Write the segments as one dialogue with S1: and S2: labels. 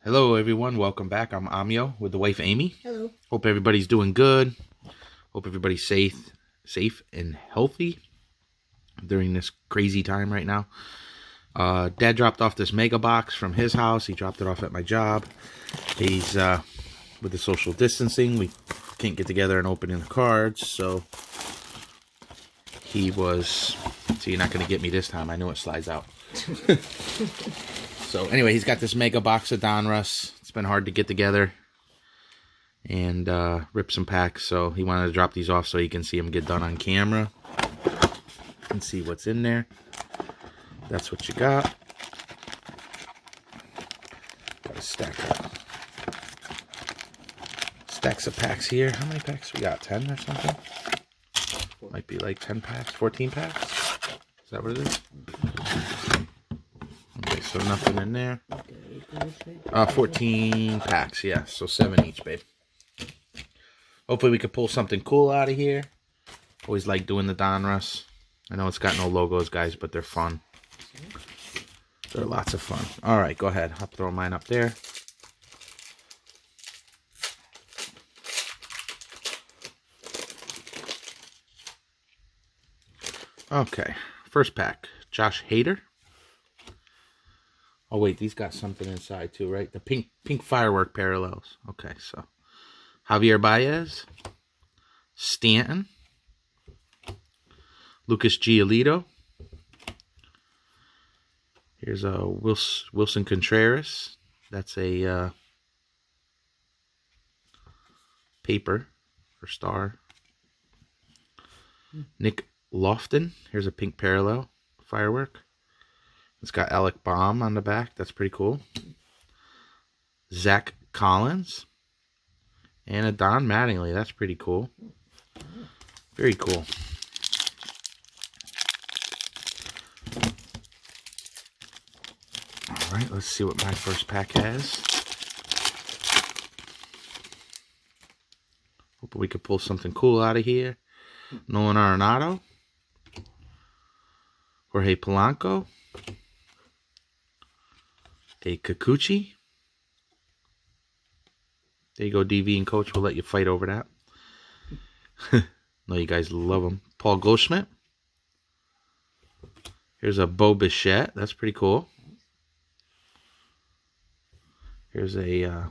S1: Hello everyone, welcome back. I'm Amio with the wife Amy.
S2: Hello.
S1: Hope everybody's doing good. Hope everybody's safe and healthy during this crazy time right now. Dad dropped off this mega box from his house. He dropped it off at my job. He's with the social distancing, we can't get together and open in the cards, so he was, so you're not going to get me this time. I know it slides out. So anyway, he's got this mega box of Donruss. It's been hard to get together and rip some packs, so he wanted to drop these off so he can see them get done on camera and see what's in there. That's what you got. Got a stacks of packs here. How many packs we got? 10 or something? Might be like 10 packs, 14 packs. Is that what it is? Okay, so nothing in there. 14 packs, yeah. So 7 each, babe. Hopefully we could pull something cool out of here. Always like doing the Donruss. I know it's got no logos, guys, but they're fun. They're lots of fun. All right, go ahead. I'll throw mine up there. Okay, first pack. Josh Hader. Oh wait, these got something inside too, right? The pink firework parallels. Okay, so Javier Baez, Stanton, Lucas Giolito. Here's a Wilson Contreras. That's a paper or star. Nick Lofton. Here's a pink parallel firework. It's got Alec Baum on the back. That's pretty cool. Zach Collins. And a Don Mattingly. That's pretty cool. Very cool. Alright, let's see what my first pack has. Hope we could pull something cool out of here. Nolan Arenado. Jorge Polanco. A Kikuchi. There you go, DV and Coach. We'll let you fight over that. No, you guys love them. Paul Goldschmidt. Here's a Bo Bichette. That's pretty cool. Here's a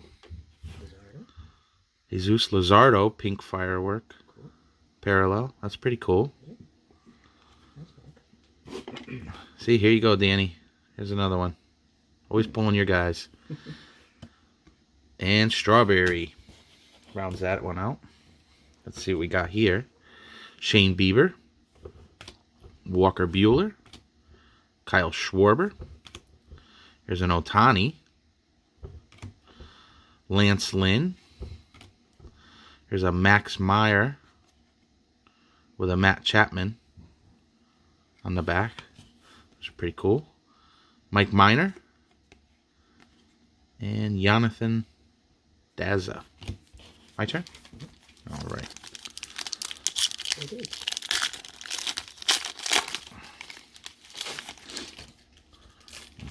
S1: Jesus Luzardo pink firework parallel. That's pretty cool. See, here you go, Danny. Here's another one. Always pulling your guys. And Strawberry rounds that one out. Let's see what we got here. Shane Bieber. Walker Buehler. Kyle Schwarber. Here's an Ohtani. Lance Lynn. Here's a Max Meyer with a Matt Chapman on the back. That's pretty cool. Mike Minor. And Jonathan Daza. My turn? All right.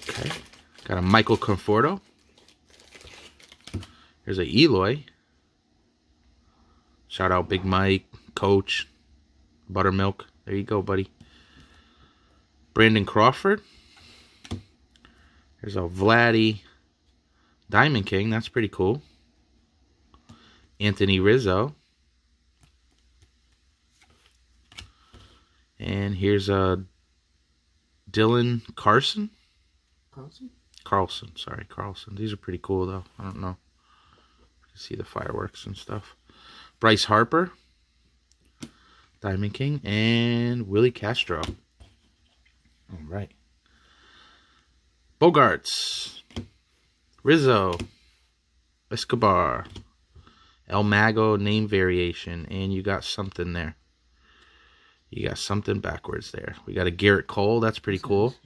S1: Okay. Got a Michael Conforto. Here's a Eloy. Shout out Big Mike, Coach, Buttermilk. There you go, buddy. Brandon Crawford. Here's a Vladdy Diamond King. That's pretty cool. Anthony Rizzo. And here's a Dylan Carlson. Carlson. These are pretty cool, though. I don't know. You can see the fireworks and stuff. Bryce Harper. Diamond King. And Willie Castro. All right. Bogarts. Rizzo. Escobar. El Mago name variation. And you got something there. You got something backwards there. We got a Garrett Cole. That's pretty cool.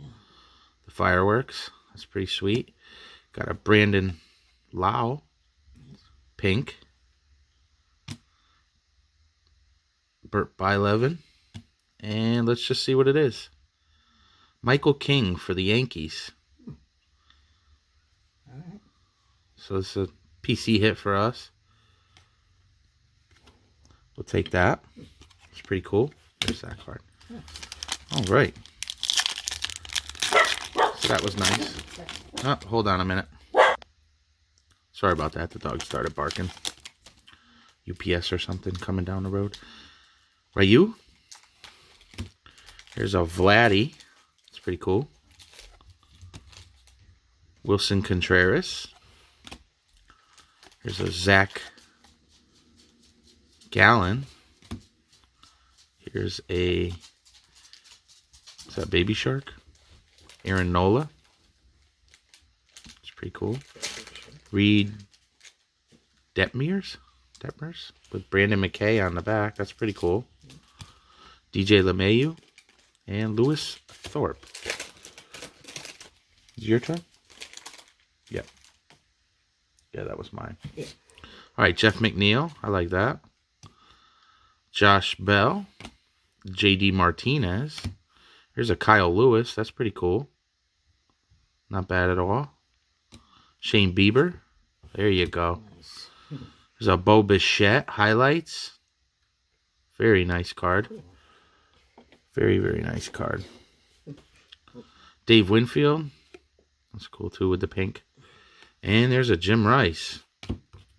S1: The fireworks. That's pretty sweet. Got a Brandon Lau. Pink. Burt Bylevin. And let's just see what it is. Michael King for the Yankees. So this is a PC hit for us. We'll take that. It's pretty cool. There's that card. All right. So that was nice. Oh, hold on a minute. Sorry about that. The dog started barking. UPS or something coming down the road. Ryu. Here's a Vladdy. It's pretty cool. Wilson Contreras. Here's a Zach Gallen. Here's a, is that Baby Shark? Aaron Nola. It's pretty cool. Reed Detmers with Brandon McKay on the back. That's pretty cool. DJ LeMayu and Lewis Thorpe. Is it your turn? Yep. Yeah, that was mine. Yeah. All right, Jeff McNeil. I like that. Josh Bell. JD Martinez. Here's a Kyle Lewis. That's pretty cool. Not bad at all. Shane Bieber. There you go. Nice. There's a Bo Bichette highlights. Very nice card. Very, very nice card. Dave Winfield. That's cool too with the pink. And there's a Jim Rice.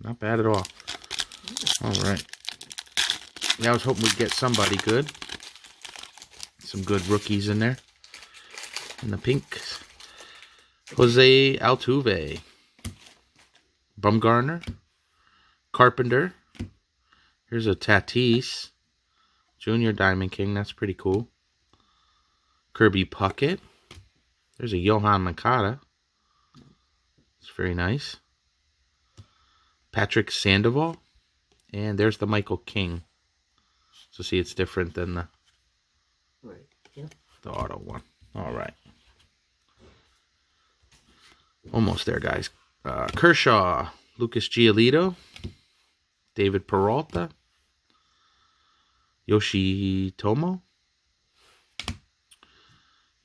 S1: Not bad at all. All right. Yeah, I was hoping we'd get somebody good. Some good rookies in there. And the pink. Jose Altuve. Bumgarner. Carpenter. Here's a Tatis. Junior Diamond King. That's pretty cool. Kirby Puckett. There's a Johan Moncada. It's very nice. Patrick Sandoval. And there's the Michael King. So see, it's different than the, the auto one. All right. Almost there, guys. Kershaw. Lucas Giolito. David Peralta. Yoshitomo.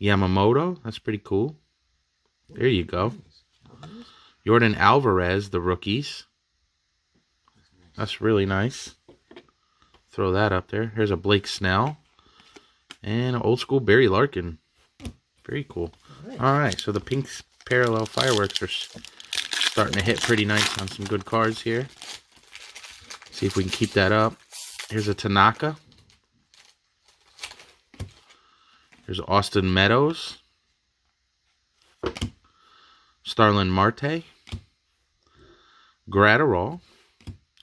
S1: Yamamoto. That's pretty cool. There you go. Jordan Alvarez, the rookies. That's really nice. Throw that up there. Here's a Blake Snell. And an old school Barry Larkin. Very cool. All right, so the pink parallel fireworks are starting to hit pretty nice on some good cards here. See if we can keep that up. Here's a Tanaka. Here's Austin Meadows. Starlin Marte. Gratterall.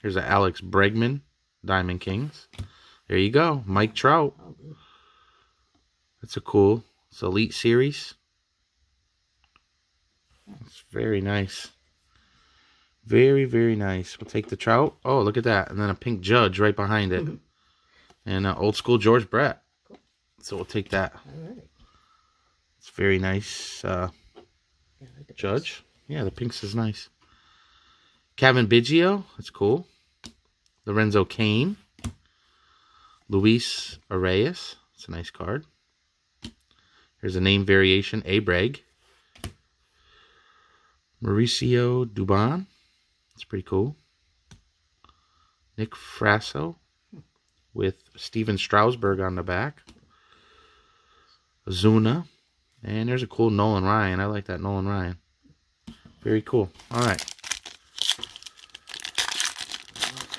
S1: Here's a Alex Bregman. Diamond Kings. There you go. Mike Trout. That's a cool. It's Elite Series. It's very nice. Very, very nice. We'll take the Trout. Oh, look at that. And then a pink Judge right behind it. And old school George Brett. So we'll take that. It's very nice. Judge. Yeah, the pinks is nice. Kevin Biggio. That's cool. Lorenzo Cain. Luis Arias. It's a nice card. Here's a name variation. Abreg. Mauricio Dubon. It's pretty cool. Nick Frasso with Steven Strasburg on the back. Ozuna. And there's a cool Nolan Ryan. I like that Nolan Ryan. Very cool. All right.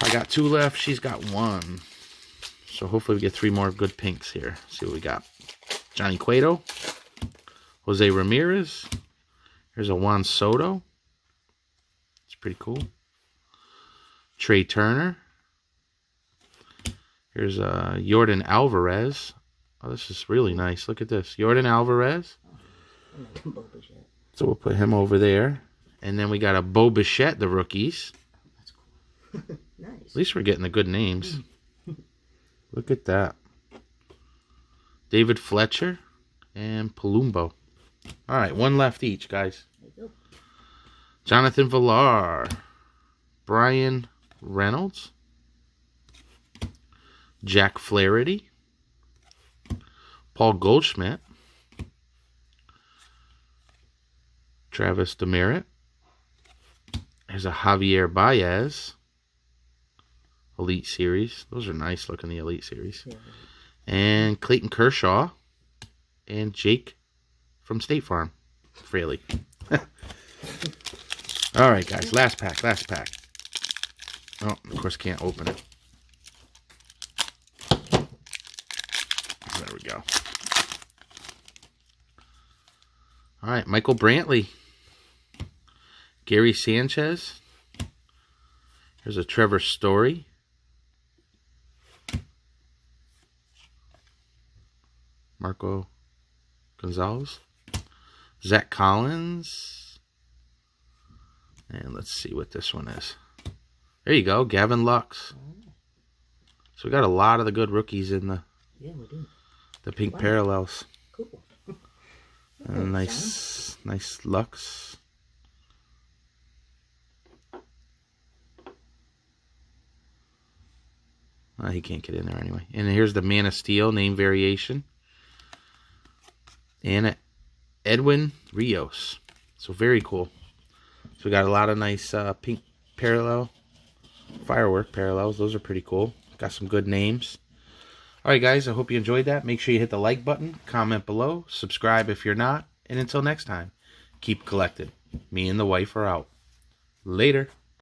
S1: I got 2 left. She's got 1. So hopefully we get 3 more good pinks here. See what we got. Johnny Cueto. Jose Ramirez. Here's a Juan Soto. It's pretty cool. Trey Turner. Here's a Jordan Alvarez. Oh, this is really nice. Look at this. Jordan Alvarez. So we'll put him over there. And then we got a Bo Bichette, the rookies. That's cool. Nice. At least we're getting the good names. Look at that. David Fletcher and Palumbo. All right, 1 left each, guys. Jonathan Villar. Brian Reynolds. Jack Flaherty. Paul Goldschmidt. Travis Demeritte. There's a Javier Baez Elite Series. Those are nice looking, the Elite Series. Yeah. And Clayton Kershaw and Jake from State Farm. Fraley. All right, guys. Last pack. Last pack. Oh, of course, can't open it. There we go. All right, Michael Brantley. Gary Sanchez. Here's a Trevor Story. Marco Gonzalez. Zach Collins. And let's see what this one is. There you go, Gavin Lux. So we got a lot of the good rookies in the pink parallels.
S2: Cool.
S1: And nice Lux. He can't get in there anyway. And here's the Man of Steel name variation. And Edwin Rios. So very cool. So we got a lot of nice pink parallel, Firework parallels. Those are pretty cool. Got some good names. Alright guys, I hope you enjoyed that. Make sure you hit the like button, comment below, subscribe if you're not, and until next time, keep collecting. Me and the wife are out. Later.